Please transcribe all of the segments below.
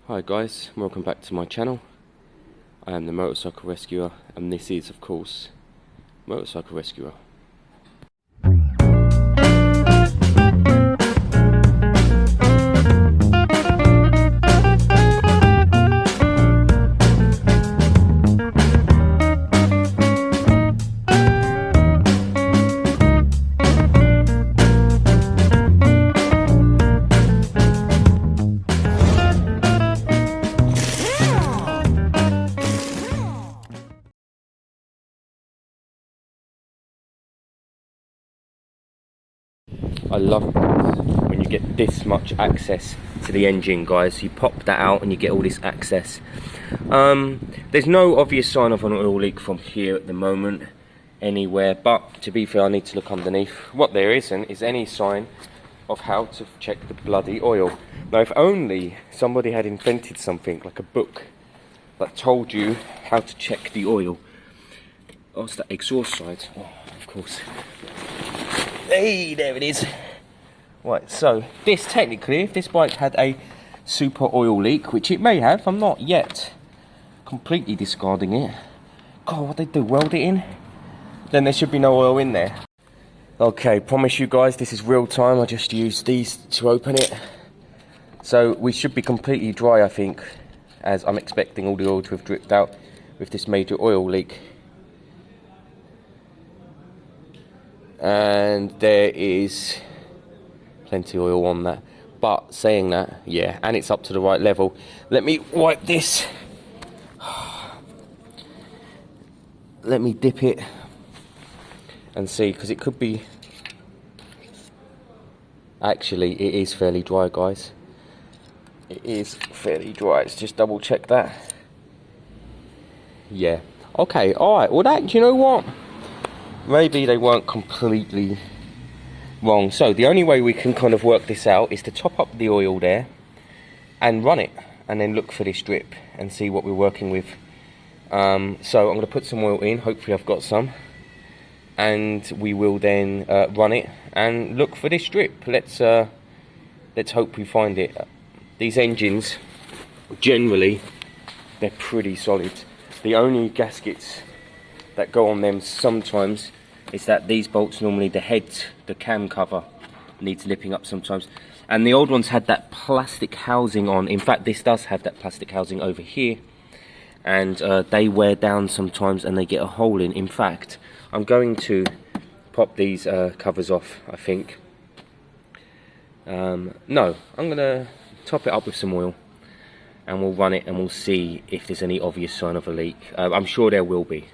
Hi guys, welcome back to my channel. I am the Motorcycle Rescuer, and this is of course Motorcycle Rescuer. I love when you get this much access to the engine, guys. You pop that out and you get all this access. There's no obvious sign of an oil leak from here at the moment anywhere, but to be fair, I need to look underneath. What there isn't is any sign of how to check the bloody oil. Now, if only somebody had invented something like a book that told you how to check the oil. Oh, it's that exhaust side. Oh, of course. Hey, there it is. Right, so this technically, if this bike had a super oil leak, which it may have, I'm not yet completely discarding it. God, what they do, weld it in? Then there should be no oil in there. Okay, promise you guys, this is real time. I just used these to open it. So we should be completely dry, I think, as I'm expecting all the oil to have dripped out with this major oil leak. And there is plenty of oil on that, but saying that, yeah, and it's up to the right level. Let me wipe this. Let me dip it and see, because it could be, actually it is fairly dry, guys. It is fairly dry. Let's just double check that. Yeah, okay, all right. Well, that, you know what, maybe they weren't completely wrong. So the only way we can kind of work this out is to top up the oil there and run it, and then look for this drip and see what we're working with. So I'm going to put some oil in, hopefully I've got some, and we will then run it and look for this drip. Let's hope we find it. These engines, generally, they're pretty solid. The only gaskets that go on them sometimes is that these bolts, normally the head, the cam cover, needs lipping up sometimes, and the old ones had that plastic housing on. In fact, this does have that plastic housing over here, and they wear down sometimes and they get a hole in. In fact, I'm going to pop these covers off, I think. No, I'm gonna top it up with some oil and we'll run it and we'll see if there's any obvious sign of a leak. I'm sure there will be.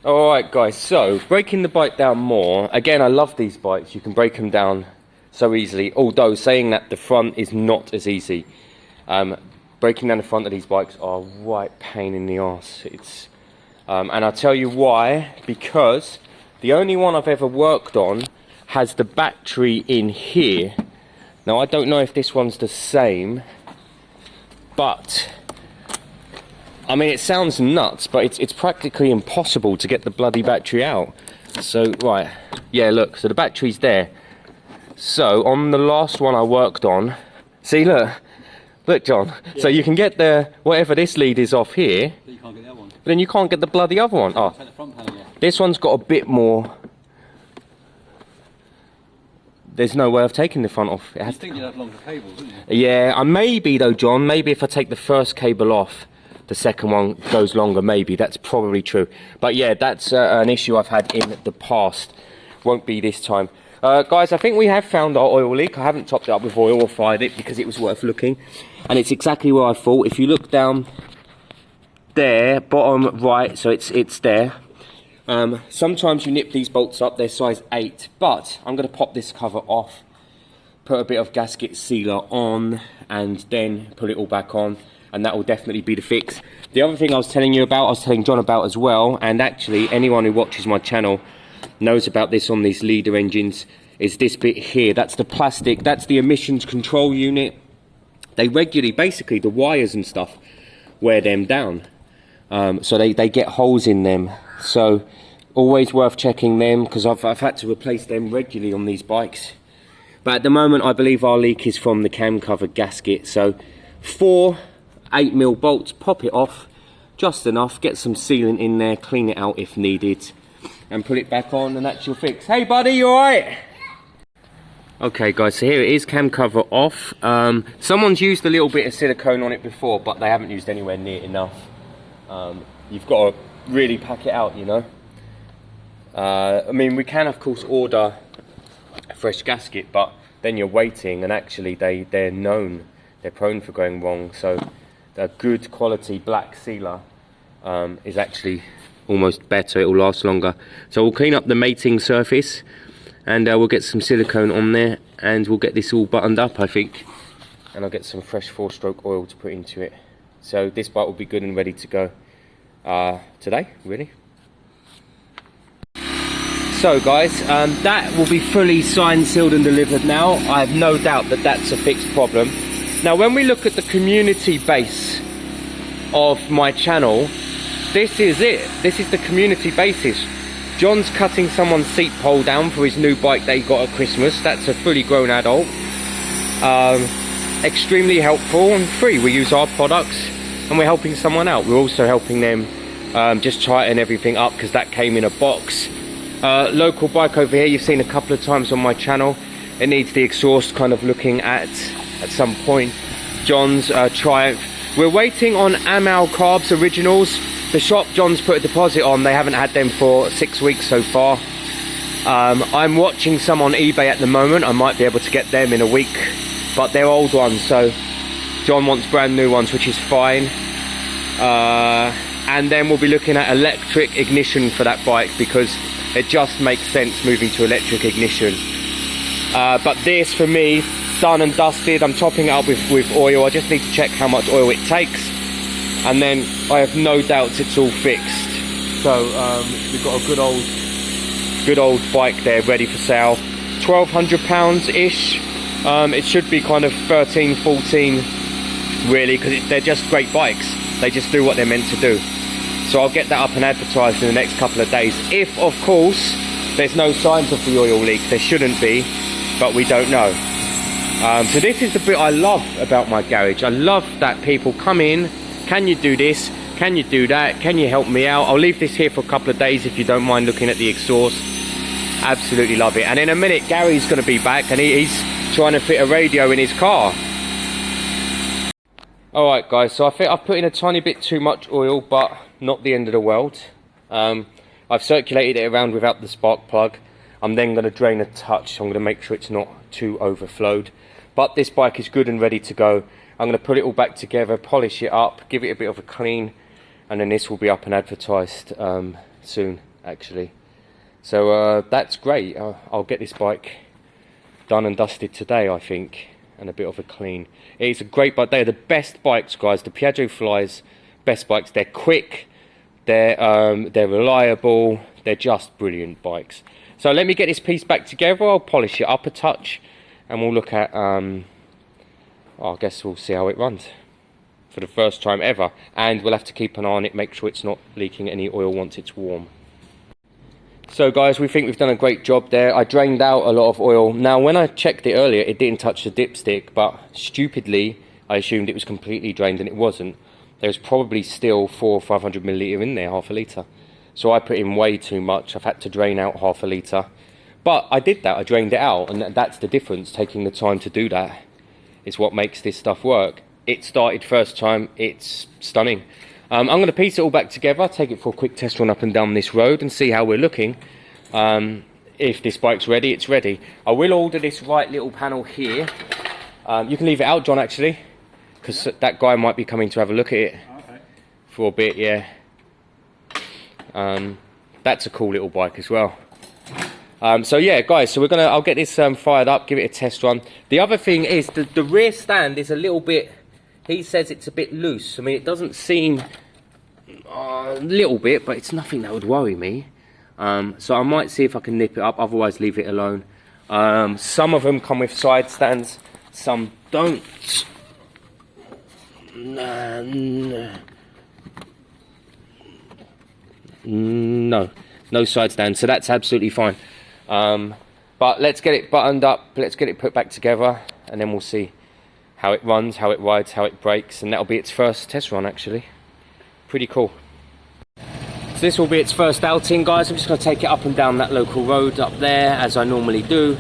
Alright guys, so breaking the bike down more. Again, I love these bikes. You can break them down so easily, although saying that, the front is not as easy. Breaking down the front of these bikes are a right pain in the arse. It's and I'll tell you why. Because the only one I've ever worked on has the battery in here. Now, I don't know if this one's the same, but I mean, it sounds nuts, but it's practically impossible to get the bloody battery out. So, right, yeah, look, so the battery's there. So, on the last one I worked on, see, look, John, yeah. So you can get the, whatever this lead is off here, but you can't get the other one. But then you can't get the bloody other one. Oh, this one's got a bit more. There's no way of taking the front off. It has to. You'd have longer cables, wouldn't you? Yeah, maybe though, John, maybe if I take the first cable off, the second one goes longer, maybe. That's probably true. But yeah, that's an issue I've had in the past. Won't be this time. Guys, I think we have found our oil leak. I haven't topped it up with oil or fired it because it was worth looking. And it's exactly where I thought. If you look down there, bottom right, so it's there. Sometimes you nip these bolts up, they're size 8. But I'm going to pop this cover off, put a bit of gasket sealer on, and then put it all back on. And that will definitely be the fix. The other thing I was telling you about, I was telling John about as well, and actually anyone who watches my channel knows about this on these leader engines, is this bit here. That's the plastic, that's the emissions control unit. They regularly, basically the wires and stuff, wear them down. So they get holes in them. So always worth checking them, because I've had to replace them regularly on these bikes. But at the moment I believe our leak is from the cam cover gasket, so 4 8mm bolts, pop it off just enough, get some sealant in there, clean it out if needed, and put it back on, and that's your fix. Hey buddy, you alright? Okay guys, so here it is, cam cover off. Someone's used a little bit of silicone on it before, but they haven't used anywhere near enough. You've got to really pack it out, you know. I mean, we can of course order a fresh gasket, but then you're waiting, and actually they're prone for going wrong. So a good quality black sealer is actually almost better, it will last longer. So we'll clean up the mating surface, and we'll get some silicone on there, and we'll get this all buttoned up, I think, and I'll get some fresh 4-stroke oil to put into it. So this bike will be good and ready to go today, really. So guys, that will be fully signed, sealed and delivered now. I have no doubt that that's a fixed problem. Now when we look at the community base of my channel, this is it. This is the community basis. John's cutting someone's seat pole down for his new bike that he got at Christmas. That's a fully grown adult. Extremely helpful and free. We use our products and we're helping someone out. We're also helping them just tighten everything up, because that came in a box. Local bike over here, you've seen a couple of times on my channel. It needs the exhaust kind of looking at some point. John's Triumph. We're waiting on Amal Carbs Originals. The shop John's put a deposit on, they haven't had them for 6 weeks so far. I'm watching some on eBay at the moment. I might be able to get them in a week, but they're old ones, so John wants brand new ones, which is fine. And then we'll be looking at electric ignition for that bike, because it just makes sense moving to electric ignition. But this, for me, done and dusted. I'm topping it up with oil. I just need to check how much oil it takes, and then I have no doubts it's all fixed. So we've got a good old bike there ready for sale. £1,200 ish. It should be kind of 13, 14 really, because they're just great bikes. They just do what they're meant to do. So I'll get that up and advertised in the next couple of days, if of course there's no signs of the oil leak. There shouldn't be, but we don't know. So this is the bit I love about my garage. I love that people come in, can you do this, can you do that, can you help me out? I'll leave this here for a couple of days if you don't mind looking at the exhaust. Absolutely love it. And in a minute Gary's going to be back, and he's trying to fit a radio in his car. Alright guys, so I think I've put in a tiny bit too much oil, but not the end of the world. I've circulated it around without the spark plug. I'm then going to drain a touch, so I'm going to make sure it's not too overflowed. But this bike is good and ready to go. I'm going to put it all back together, polish it up, give it a bit of a clean, and then this will be up and advertised soon, actually. So that's great. I'll get this bike done and dusted today, I think, and a bit of a clean. It's a great bike. They're the best bikes, guys. The Piaggio Fly's best bikes. They're quick, they're reliable, they're just brilliant bikes. So let me get this piece back together. I'll polish it up a touch, and we'll look at, I guess we'll see how it runs for the first time ever. And we'll have to keep an eye on it, make sure it's not leaking any oil once it's warm. So guys, we think we've done a great job there. I drained out a lot of oil. Now when I checked it earlier, it didn't touch the dipstick, but stupidly I assumed it was completely drained, and it wasn't. There was probably still 400 or 500 milliliter in there, half a litre. So I put in way too much. I've had to drain out half a litre. But I did that, I drained it out, and that's the difference. Taking the time to do that is what makes this stuff work. It started first time, it's stunning. I'm going to piece it all back together, take it for a quick test run up and down this road and see how we're looking. If this bike's ready, it's ready. I will order this right little panel here. You can leave it out, John, actually, because that guy might be coming to have a look at it. Okay. For a bit, yeah. That's a cool little bike as well. So yeah, guys, so I'll get this fired up, give it a test run. The other thing is the rear stand is a little bit, he says it's a bit loose. I mean, it doesn't seem a little bit, but it's nothing that would worry me. So I might see if I can nip it up, otherwise leave it alone. Some of them come with side stands, some don't. No side stand, so that's absolutely fine. But let's get it buttoned up, let's get it put back together, and then we'll see how it runs, how it rides, how it brakes, and that'll be its first test run actually. Pretty cool. So this will be its first outing, guys. I'm just going to take it up and down that local road up there as I normally do,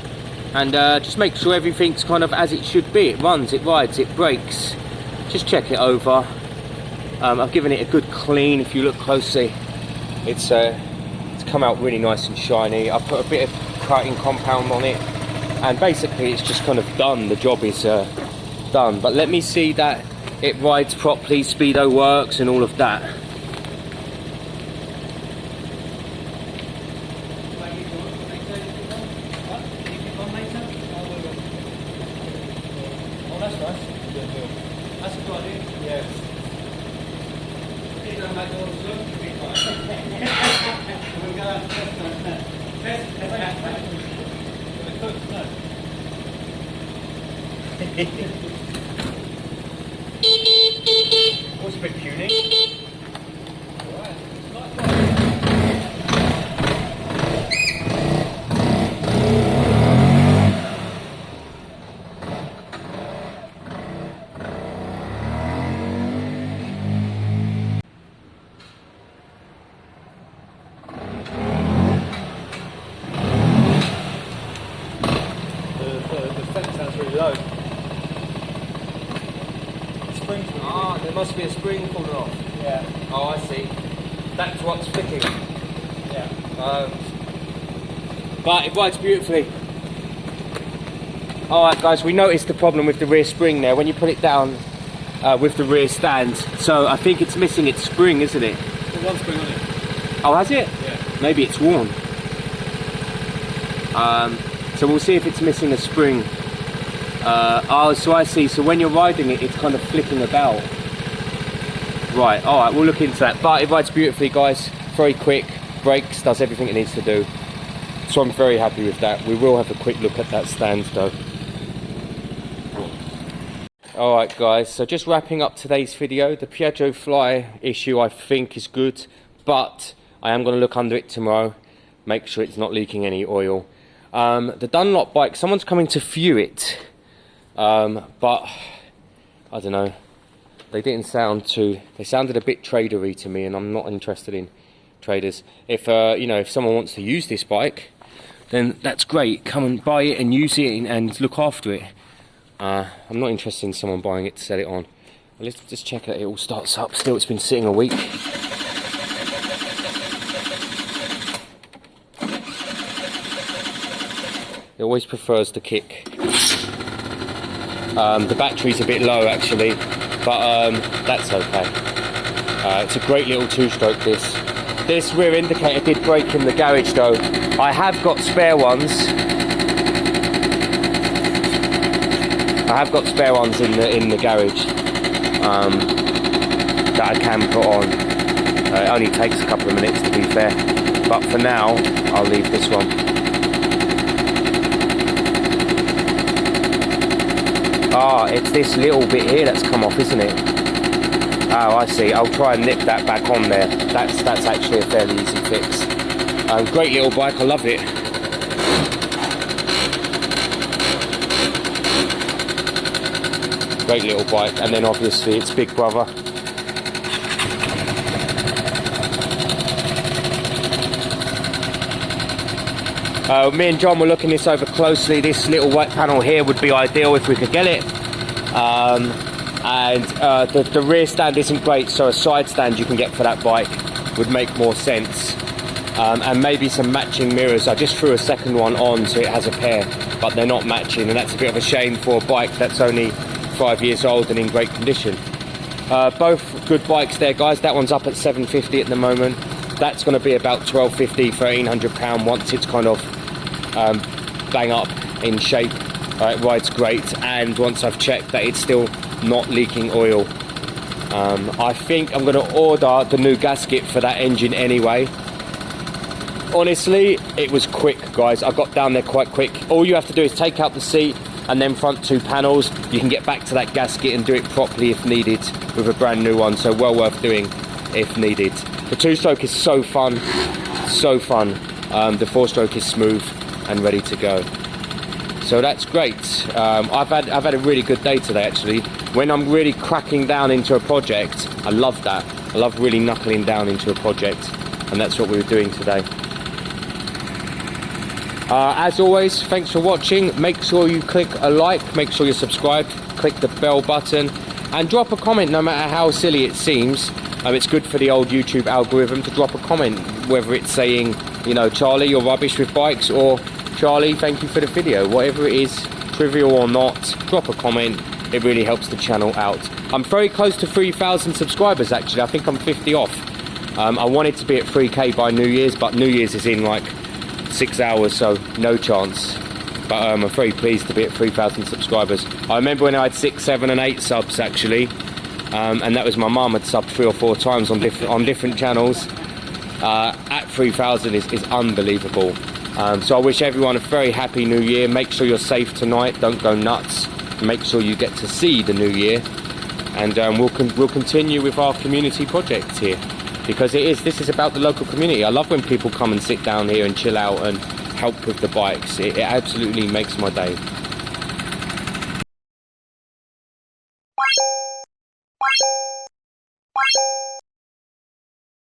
and just make sure everything's kind of as it should be. It runs, it rides, it brakes. Just check it over. I've given it a good clean. If you look closely, it's come out really nice and shiny. I've put a bit of coating compound on it, and basically it's just kind of done. The job is done. But let me see that it rides properly, speedo works and all of that. What's a bit puny? Ah, there must be a spring falling off. Yeah. Oh, I see. That's what's flicking. Yeah. But it rides beautifully. Alright guys, we noticed the problem with the rear spring there when you put it down with the rear stand. So I think it's missing its spring, isn't it? There's one spring on it. Oh, has it? Yeah. Maybe it's worn. So we'll see if it's missing a spring. Oh, so I see. So when you're riding it, it's kind of flicking about. Right, alright, we'll look into that. But it rides beautifully, guys. Very quick, brakes, does everything it needs to do. So I'm very happy with that. We will have a quick look at that stand though. Alright guys, so just wrapping up today's video. The Piaggio fly issue I think is good, but I am going to look under it tomorrow. Make sure it's not leaking any oil. The Dunlop bike, someone's coming to view it. But I don't know, they didn't sound too, they sounded a bit tradery to me, and I'm not interested in traders. If you know, if someone wants to use this bike, then that's great, come and buy it and use it and look after it. I'm not interested in someone buying it to sell it on. Let's just check that it all starts up. Still, it's been sitting a week. It always prefers to kick. The battery's a bit low actually, but that's okay. It's a great little two-stroke this. This rear indicator did break in the garage though. I have got spare ones. I have got spare ones in the garage that I can put on. It only takes a couple of minutes to be fair, but for now I'll leave this one. Ah, it's this little bit here that's come off, isn't it? Oh, I see. I'll try and nip that back on there. That's actually a fairly easy fix. Great little bike, I love it. Great little bike, and then obviously its big brother. Me and John were looking this over closely. This little white panel here would be ideal if we could get it. The rear stand isn't great, so a side stand you can get for that bike would make more sense. And maybe some matching mirrors. I just threw a second one on so it has a pair, but they're not matching, and that's a bit of a shame for a bike that's only 5 years old and in great condition. Both good bikes there, guys. That one's up at $750 at the moment. That's going to be about £1,250, £1,300 once it's kind of bang up in shape. It rides great, and once I've checked that it's still not leaking oil. I think I'm going to order the new gasket for that engine anyway. Honestly, it was quick, guys. I got down there quite quick. All you have to do is take out the seat and then front two panels. You can get back to that gasket and do it properly if needed with a brand new one, so well worth doing if needed. The two-stroke is so fun, so fun. The four-stroke is smooth and ready to go. So that's great. I've had a really good day today actually. When I'm really cracking down into a project, I love that. I love really knuckling down into a project, and that's what we were doing today. As always, thanks for watching. Make sure you click a like, make sure you're subscribed, click the bell button, and drop a comment no matter how silly it seems. It's good for the old YouTube algorithm to drop a comment, whether it's saying, you know, Charlie, you're rubbish with bikes, or Charlie, thank you for the video. Whatever it is, trivial or not, drop a comment. It really helps the channel out. I'm very close to 3,000 subscribers actually. I think I'm 50 off. I wanted to be at 3K by New Year's, but New Year's is in like 6 hours, so no chance. But I'm very pleased to be at 3,000 subscribers. I remember when I had 6, 7 and 8 subs actually, and that was my mum had subbed 3 or 4 times on different channels. At 3,000 is unbelievable. So I wish everyone a very happy New Year. Make sure you're safe tonight, don't go nuts. Make sure you get to see the New Year, and we'll continue with our community project here, because this is about the local community. I love when people come and sit down here and chill out and help with the bikes. It absolutely makes my day.